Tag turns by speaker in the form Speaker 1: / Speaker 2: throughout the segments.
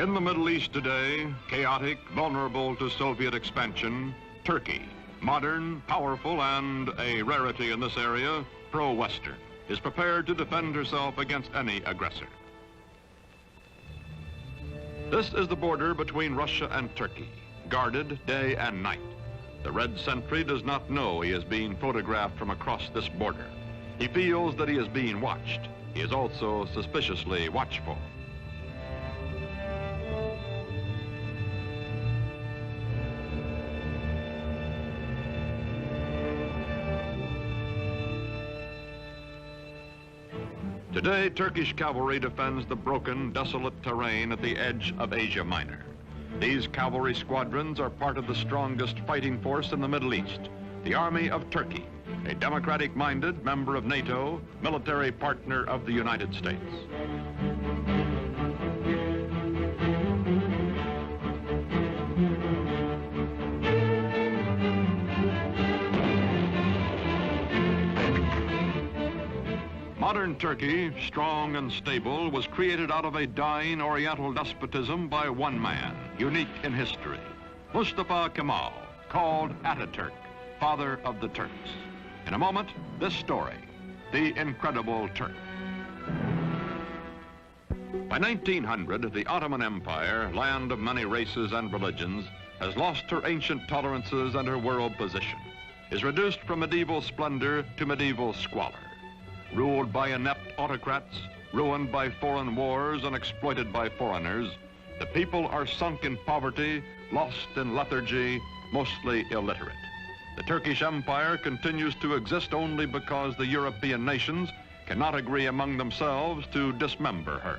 Speaker 1: In the Middle East today, chaotic, vulnerable to Soviet expansion, Turkey, modern, powerful, and a rarity in this area, pro-Western, is prepared to defend herself against any aggressor. This is the border between Russia and Turkey, guarded day and night. The red sentry does not know he is being photographed from across this border. He feels that he is being watched. He is also suspiciously watchful. Today, Turkish cavalry defends the broken, desolate terrain at the edge of Asia Minor. These cavalry squadrons are part of the strongest fighting force in the Middle East, the Army of Turkey, a democratic-minded member of NATO, military partner of the United States. Modern Turkey, strong and stable, was created out of a dying Oriental despotism by one man, unique in history, Mustafa Kemal, called ATATÜRK, father of the Turks. In a moment, this story, the incredible Turk. By 1900, the Ottoman Empire, land of many races and religions, has lost her ancient tolerances and her world position, is reduced from medieval splendor to medieval squalor. Ruled by inept autocrats, ruined by foreign wars and exploited by foreigners, the people are sunk in poverty, lost in lethargy, mostly illiterate. The Turkish Empire continues to exist only because the European nations cannot agree among themselves to dismember her.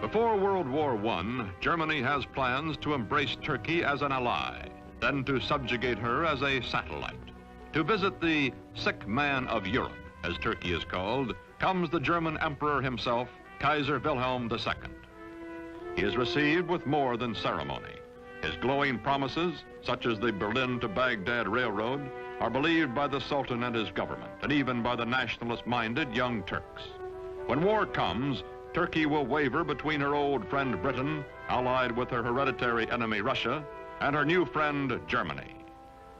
Speaker 1: Before World War I, Germany has plans to embrace Turkey as an ally, then to subjugate her as a satellite. To visit the sick man of Europe, as Turkey is called, comes the German emperor himself, Kaiser Wilhelm II. He is received with more than ceremony. His glowing promises, such as the Berlin to Baghdad Railroad, are believed by the Sultan and his government, and even by the nationalist-minded young Turks. When war comes, Turkey will waver between her old friend Britain, allied with her hereditary enemy Russia, and her new friend Germany.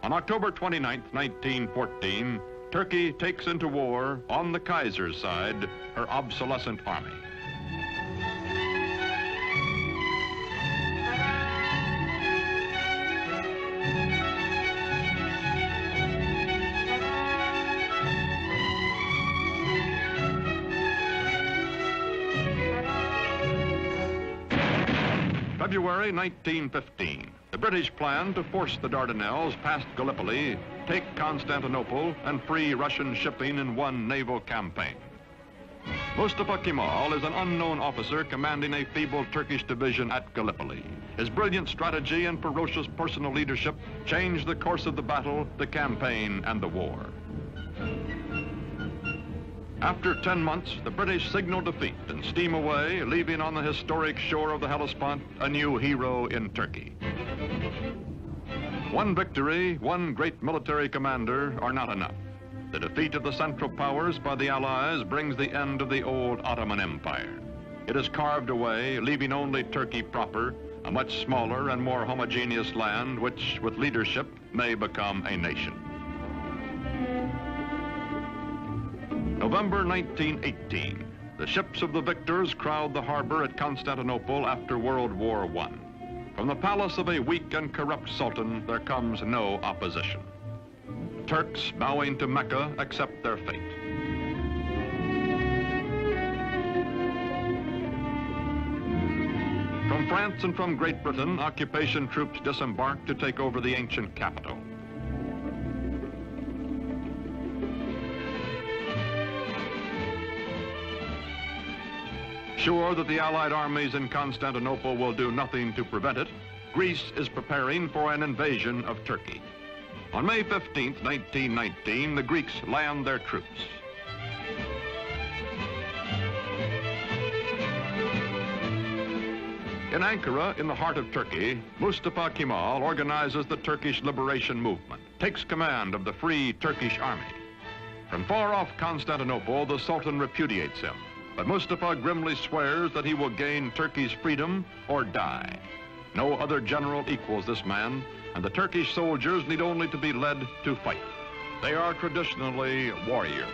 Speaker 1: On October 29, 1914, Turkey takes into war, on the Kaiser's side, her obsolescent army. February 1915, the British plan to force the Dardanelles past Gallipoli, take Constantinople, and free Russian shipping in one naval campaign. Mustafa Kemal is an unknown officer commanding a feeble Turkish division at Gallipoli. His brilliant strategy and ferocious personal leadership changed the course of the battle, the campaign, and the war. After 10 months, the British signal defeat and steam away, leaving on the historic shore of the Hellespont a new hero in Turkey. One victory, one great military commander are not enough. The defeat of the Central Powers by the Allies brings the end of the old Ottoman Empire. It is carved away, leaving only Turkey proper, a much smaller and more homogeneous land which, with leadership, may become a nation. November 1918, the ships of the victors crowd the harbor at Constantinople after World War I. From the palace of a weak and corrupt sultan, there comes no opposition. Turks bowing to Mecca accept their fate. From France and from Great Britain, occupation troops disembark to take over the ancient capital. Sure that the Allied armies in Constantinople will do nothing to prevent it, Greece is preparing for an invasion of Turkey. On May 15, 1919, the Greeks land their troops. In Ankara, in the heart of Turkey, Mustafa Kemal organizes the Turkish liberation movement, takes command of the Free Turkish Army. From far off Constantinople, the Sultan repudiates him, but Mustafa grimly swears that he will gain Turkey's freedom or die. No other general equals this man, and the Turkish soldiers need only to be led to fight. They are traditionally warriors.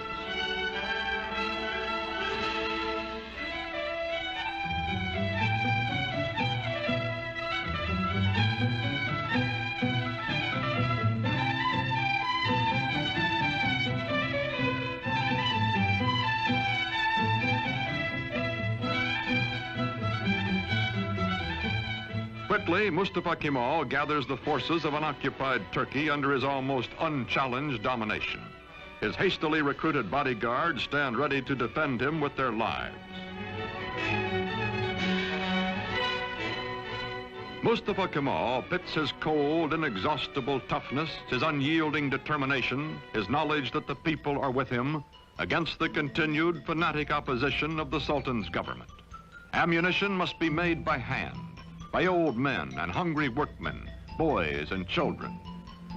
Speaker 1: Quickly, Mustafa Kemal gathers the forces of an occupied Turkey under his almost unchallenged domination. His hastily recruited bodyguards stand ready to defend him with their lives. Mustafa Kemal pits his cold, inexhaustible toughness, his unyielding determination, his knowledge that the people are with him, against the continued fanatic opposition of the Sultan's government. Ammunition must be made by hand, by old men and hungry workmen, boys and children.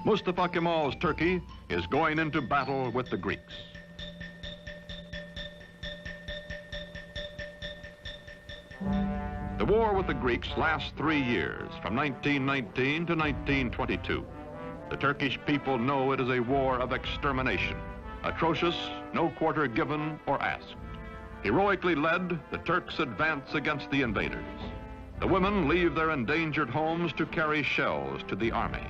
Speaker 1: Mustafa Kemal's Turkey is going into battle with the Greeks. The war with the Greeks lasts 3 years, from 1919 to 1922. The Turkish people know it is a war of extermination, atrocious, no quarter given or asked. Heroically led, the Turks advance against the invaders. The women leave their endangered homes to carry shells to the army.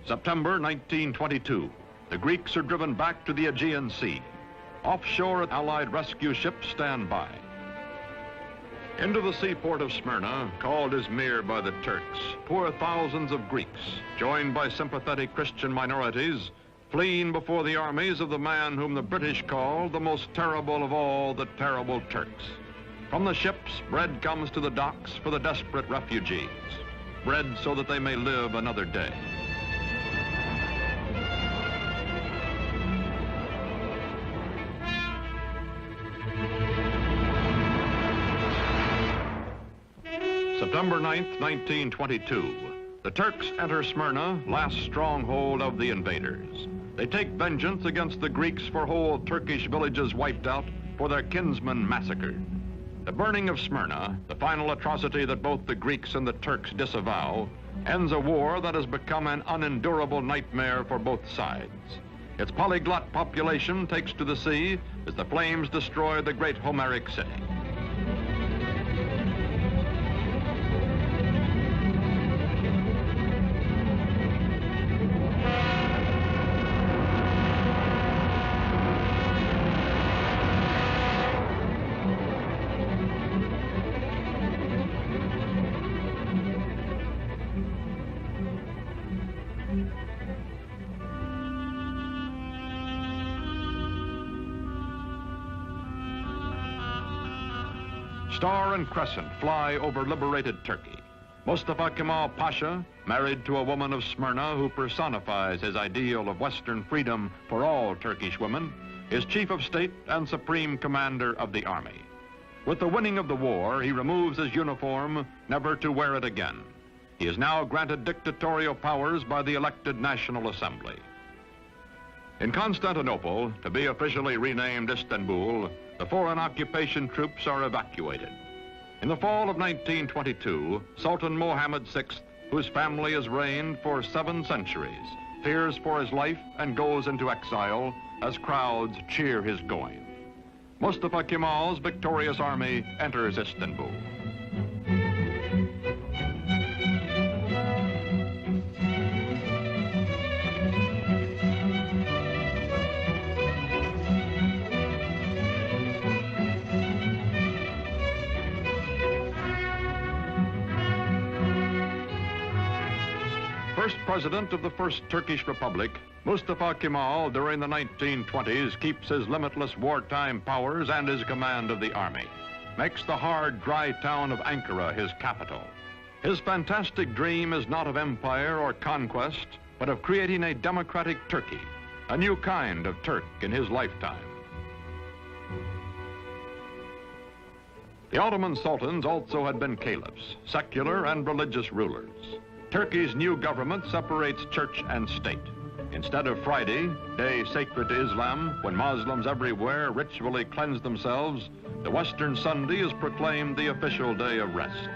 Speaker 1: September 1922, the Greeks are driven back to the Aegean Sea. Offshore, Allied rescue ships stand by. Into the seaport of Smyrna, called Izmir by the Turks, pour thousands of Greeks, joined by sympathetic Christian minorities, fleeing before the armies of the man whom the British call the most terrible of all the terrible Turks. From the ships, bread comes to the docks for the desperate refugees. Bread so that they may live another day. September 9th, 1922. The Turks enter Smyrna, last stronghold of the invaders. They take vengeance against the Greeks for whole Turkish villages wiped out, for their kinsmen massacred. The burning of Smyrna, the final atrocity that both the Greeks and the Turks disavow, ends a war that has become an unendurable nightmare for both sides. Its polyglot population takes to the sea as the flames destroy the great Homeric city. Star and crescent fly over liberated Turkey. Mustafa Kemal Pasha, married to a woman of Smyrna who personifies his ideal of Western freedom for all Turkish women, is chief of state and supreme commander of the army. With the winning of the war, he removes his uniform, never to wear it again. He is now granted dictatorial powers by the elected National Assembly. In Constantinople, to be officially renamed Istanbul, the foreign occupation troops are evacuated. In the fall of 1922, Sultan Mohammed VI, whose family has reigned for 7 centuries, fears for his life and goes into exile as crowds cheer his going. Mustafa Kemal's victorious army enters Istanbul. first president of the First Turkish Republic, Mustafa Kemal, during the 1920s, keeps his limitless wartime powers and his command of the army, makes the hard, dry town of Ankara his capital. His fantastic dream is not of empire or conquest, but of creating a democratic Turkey, a new kind of Turk in his lifetime. The Ottoman sultans also had been caliphs, secular and religious rulers. Turkey's new government separates church and state. Instead of Friday, day sacred to Islam, when Muslims everywhere ritually cleanse themselves, the Western Sunday is proclaimed the official day of rest.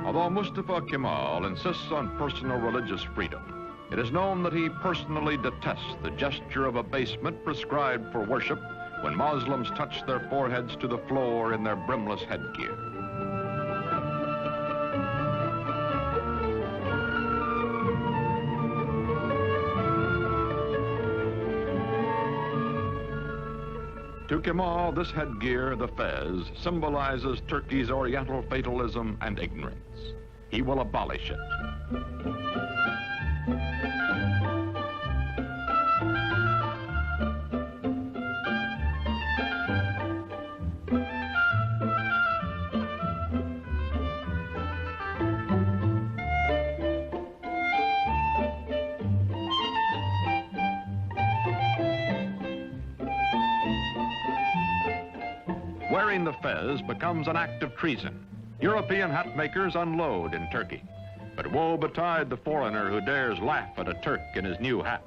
Speaker 1: Although Mustafa Kemal insists on personal religious freedom, it is known that he personally detests the gesture of abasement prescribed for worship when Muslims touch their foreheads to the floor in their brimless headgear. To Kemal, this headgear, the fez, symbolizes Turkey's Oriental fatalism and ignorance. He will abolish it. Wearing the fez becomes an act of treason. European hat makers unload in Turkey. But woe betide the foreigner who dares laugh at a Turk in his new hat.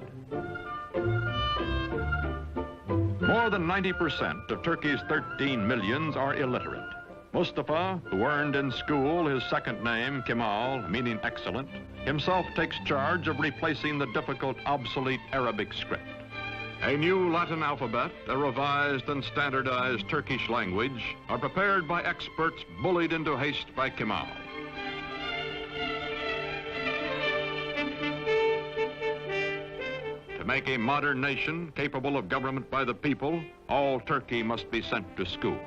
Speaker 1: More than 90% of Turkey's 13 millions are illiterate. Mustafa, who earned in school his second name, Kemal, meaning excellent, himself takes charge of replacing the difficult, obsolete Arabic script. A new Latin alphabet, a revised and standardized Turkish language are prepared by experts bullied into haste by Kemal. To make a modern nation capable of government by the people, all Turkey must be sent to school.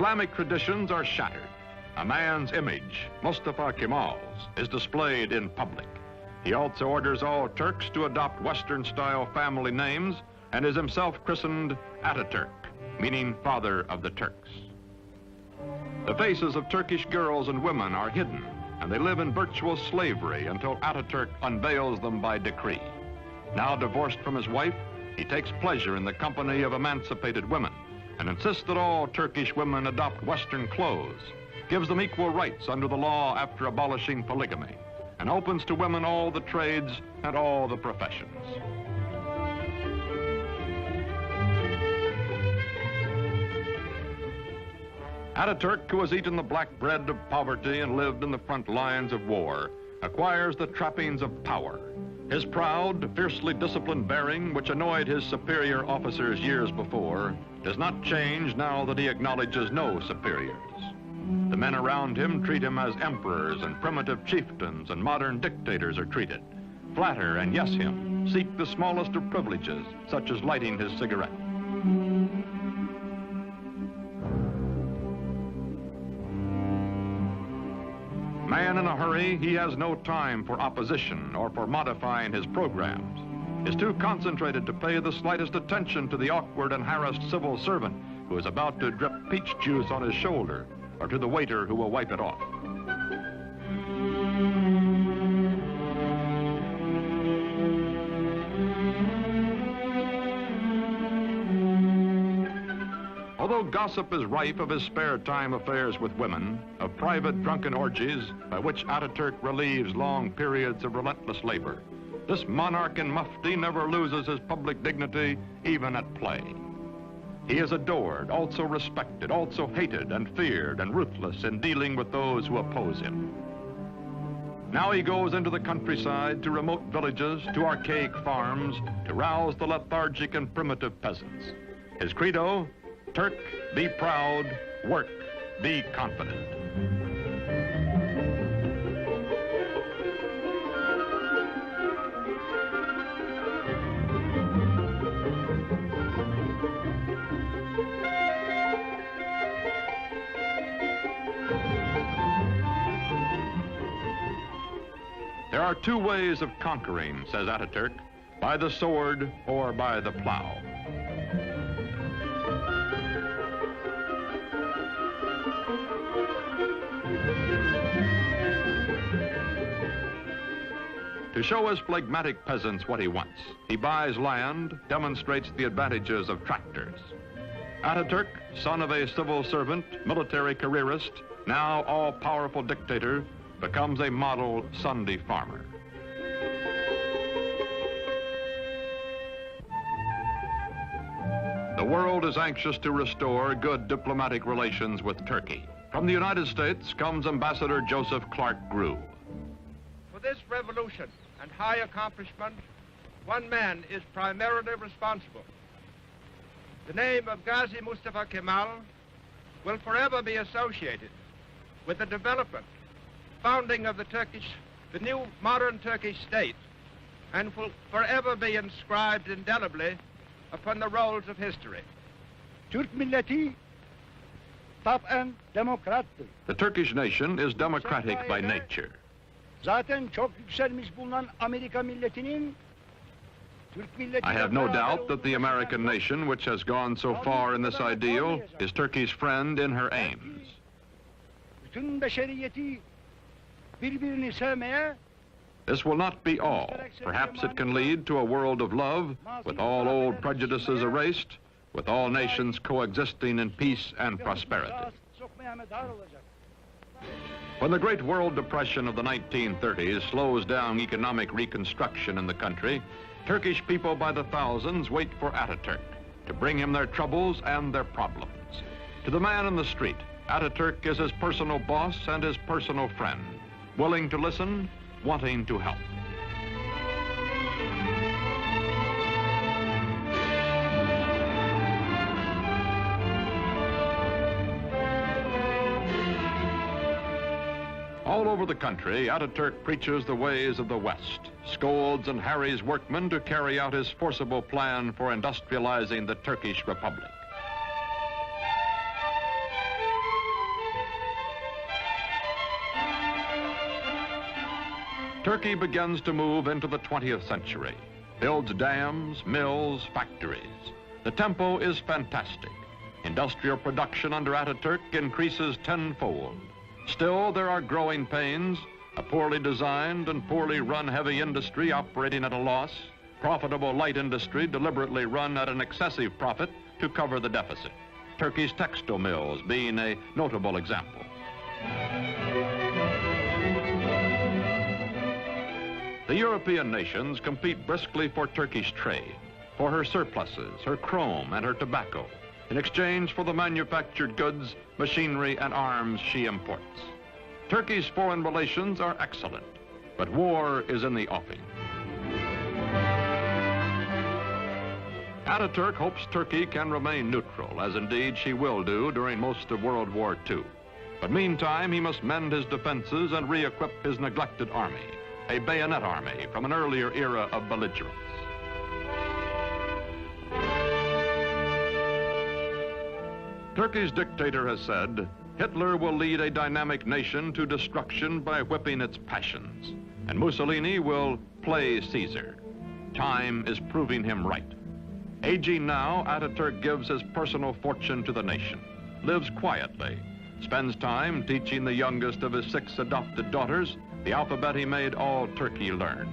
Speaker 1: Islamic traditions are shattered. A man's image, Mustafa Kemal's, is displayed in public. He also orders all Turks to adopt Western-style family names and is himself christened ATATÜRK, meaning father of the Turks. The faces of Turkish girls and women are hidden, and they live in virtual slavery until ATATÜRK unveils them by decree. Now divorced from his wife, he takes pleasure in the company of emancipated women and insists that all Turkish women adopt Western clothes, gives them equal rights under the law after abolishing polygamy, and opens to women all the trades and all the professions. ATATÜRK, who has eaten the black bread of poverty and lived in the front lines of war, acquires the trappings of power. His proud, fiercely disciplined bearing, which annoyed his superior officers years before, does not change now that he acknowledges no superiors. The men around him treat him as emperors and primitive chieftains and modern dictators are treated. Flatter and yes him, seek the smallest of privileges, such as lighting his cigarette. Man in a hurry, he has no time for opposition or for modifying his programs. Is too concentrated to pay the slightest attention to the awkward and harassed civil servant who is about to drip peach juice on his shoulder, or to the waiter who will wipe it off. Although gossip is rife of his spare time affairs with women, of private drunken orgies by which ATATÜRK relieves long periods of relentless labor, this monarch in mufti never loses his public dignity, even at play. He is adored, also respected, also hated and feared and ruthless in dealing with those who oppose him. Now he goes into the countryside, to remote villages, to archaic farms, to rouse the lethargic and primitive peasants. His credo, Turk, be proud, work, be confident. There are two ways of conquering, says Ataturk, by the sword or by the plow. To show his phlegmatic peasants what he wants, he buys land, demonstrates the advantages of tractors. Ataturk, son of a civil servant, military careerist, now all-powerful dictator, becomes a model Sunday farmer. The world is anxious to restore good diplomatic relations with Turkey. From the United States comes Ambassador Joseph Clark Grew.
Speaker 2: For this revolution and high accomplishment, one man is primarily responsible. The name of Gazi Mustafa Kemal will forever be associated with the development, founding of the new modern Turkish state, and will forever be inscribed indelibly upon the rolls of history.
Speaker 3: Türk milleti taben demokrattır.
Speaker 1: The Turkish nation is democratic by nature.
Speaker 3: Zaten çok yükselmiş bulunan Amerika milletinin Türk milleti.
Speaker 1: I have no doubt that the American nation, which has gone so far in this ideal, is Turkey's friend in her aims.
Speaker 3: Bütün beşeriyeti birbirini sevmeye.
Speaker 1: This will not be all. Perhaps it can lead to a world of love, with all old prejudices erased, with all nations coexisting in peace and prosperity. When the Great World Depression of the 1930s slows down economic reconstruction in the country, Turkish people by the thousands wait for Ataturk to bring him their troubles and their problems. To the man in the street, Ataturk is his personal boss and his personal friend, willing to listen, wanting to help. All over the country, Ataturk preaches the ways of the West, scolds and harries workmen to carry out his forcible plan for industrializing the Turkish Republic. Turkey begins to move into the 20th century, builds dams, mills, factories. The tempo is fantastic. Industrial production under Ataturk increases tenfold. Still, there are growing pains, a poorly designed and poorly run heavy industry operating at a loss, profitable light industry deliberately run at an excessive profit to cover the deficit. Turkey's textile mills being a notable example. The European nations compete briskly for Turkish trade, for her surpluses, her chrome, and her tobacco, in exchange for the manufactured goods, machinery, and arms she imports. Turkey's foreign relations are excellent, but war is in the offing. Ataturk hopes Turkey can remain neutral, as indeed she will do during most of World War II. But meantime, he must mend his defenses and re-equip his neglected army, a bayonet army from an earlier era of belligerence. Turkey's dictator has said, Hitler will lead a dynamic nation to destruction by whipping its passions, and Mussolini will play Caesar. Time is proving him right. Aging now, Ataturk gives his personal fortune to the nation, lives quietly, spends time teaching the youngest of his 6 adopted daughters the alphabet he made all Turkey learn.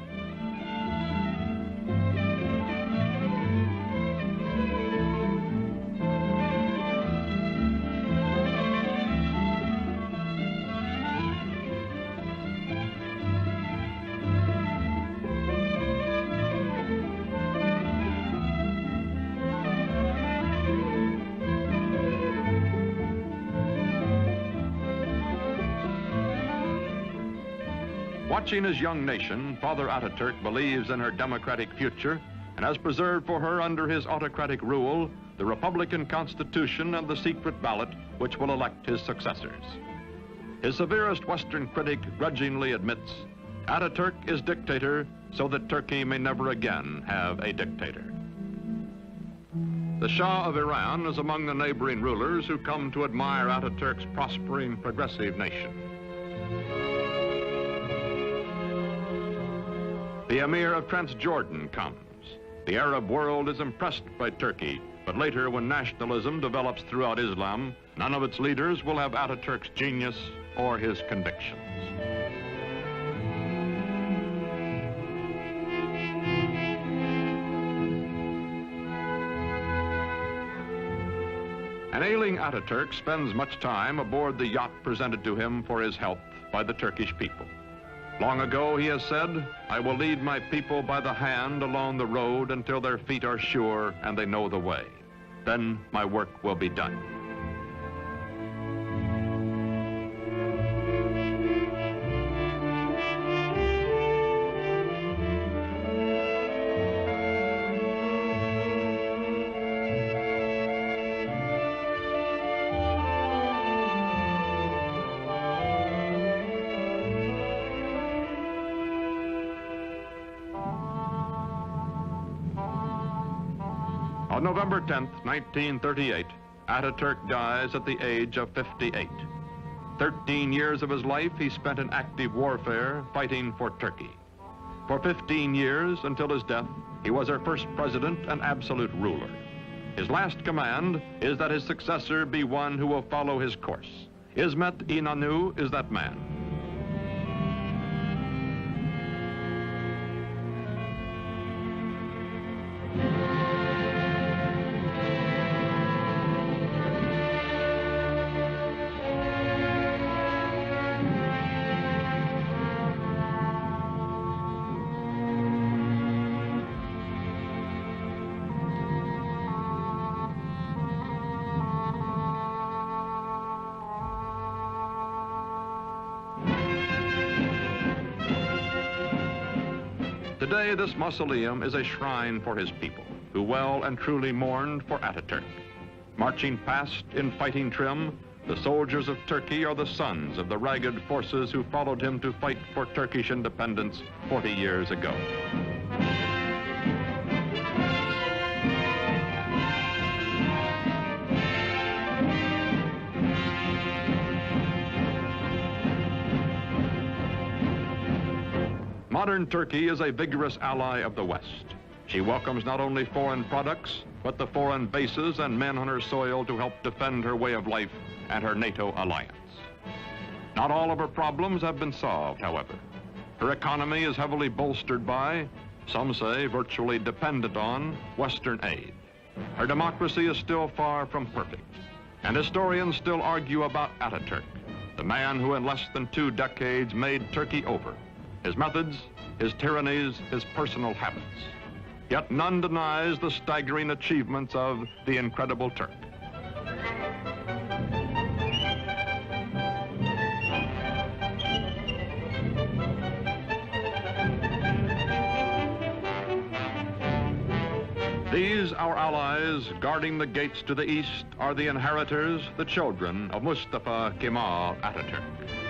Speaker 1: Watching his young nation, Father Ataturk believes in her democratic future and has preserved for her under his autocratic rule the Republican Constitution and the secret ballot which will elect his successors. His severest Western critic grudgingly admits, Ataturk is dictator so that Turkey may never again have a dictator. The Shah of Iran is among the neighboring rulers who come to admire Ataturk's prospering, progressive nation. The Emir of Transjordan comes. The Arab world is impressed by Turkey, but later when nationalism develops throughout Islam, none of its leaders will have Ataturk's genius or his convictions. An ailing Ataturk spends much time aboard the yacht presented to him for his health by the Turkish people. Long ago, he has said, I will lead my people by the hand along the road until their feet are sure and they know the way. Then my work will be done. On November 10th, 1938, Ataturk dies at the age of 58. 13 years of his life he spent in active warfare fighting for Turkey. For 15 years, until his death, he was our first president and absolute ruler. His last command is that his successor be one who will follow his course. İsmet İnönü is that man. Today, this mausoleum is a shrine for his people, who well and truly mourned for Ataturk. Marching past in fighting trim, the soldiers of Turkey are the sons of the ragged forces who followed him to fight for Turkish independence 40 years ago. Modern Turkey is a vigorous ally of the West. She welcomes not only foreign products, but the foreign bases and men on her soil to help defend her way of life and her NATO alliance. Not all of her problems have been solved, however. Her economy is heavily bolstered by, some say virtually dependent on, Western aid. Her democracy is still far from perfect, and historians still argue about Ataturk, the man who in less than 2 decades made Turkey over. His methods, his tyrannies, his personal habits. Yet none denies the staggering achievements of the incredible Turk. These, our allies, guarding the gates to the east, are the inheritors, the children of Mustafa Kemal ATATÜRK.